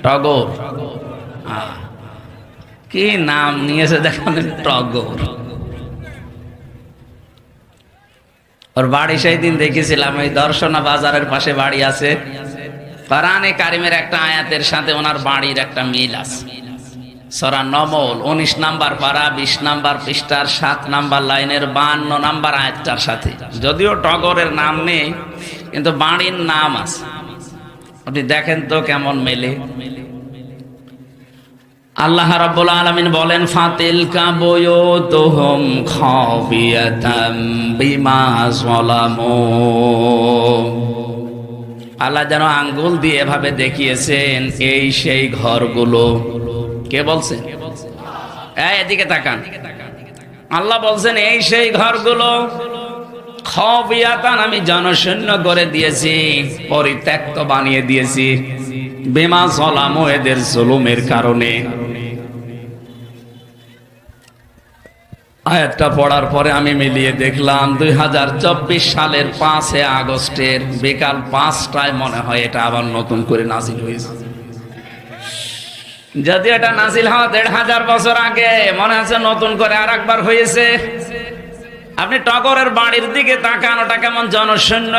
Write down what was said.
টগর। কি নাম নিয়েছে দেখুন, টগর। ওর বাড়ি সেই দিন দেখেছিলাম, ওই দর্শনা বাজারের পাশে বাড়ি আছে। কোরআনে কারিমের একটা আয়াতের সাথে ওনার বাড়ির একটা মিল আছে। সূরা নমল 19 নাম্বার পারা 20 নাম্বার পৃষ্ঠার 7 নাম্বার লাইনের 52 নাম্বার আয়াতটার সাথে, যদিও টগরের নাম নেই কিন্তু বাড়ির নাম আছে। আপনি দেখেন তো কেমন মেলে। আল্লাহ রাব্বুল আলামিন বলেন, ফাতিলকা বুয়ুতুহুম খাবিয়াতাম বিমা যালামু। আল্লাহ যেন আঙ্গুল দিয়ে এভাবে দেখিয়েছেন, এই সেই ঘরগুলো। কে বলছেন? এদিকে তাকান। আল্লাহ বলছেন, এই সেই ঘরগুলো খাবিয়াতান, আমি জনশূন্য করে দিয়েছি, পরিত্যক্ত বানিয়ে দিয়েছি, বিমা যালামু, এদের জুলুমের কারণে। আয়াতটা পড়ার পরে আমি মিলিয়ে দেখলাম 2024 সালের 5 আগস্টের বিকাল 5টায় মনে হয় এটা আবার নতুন করে নাজিল হয়েছে। যদি এটা নাজিল হওয়া 1500 বছর আগে, মনে আছে নতুন করে আর একবার হয়েছে। আপনি টগরের বাড়ির দিকে তাকান, ওটা কেমন জনশূন্য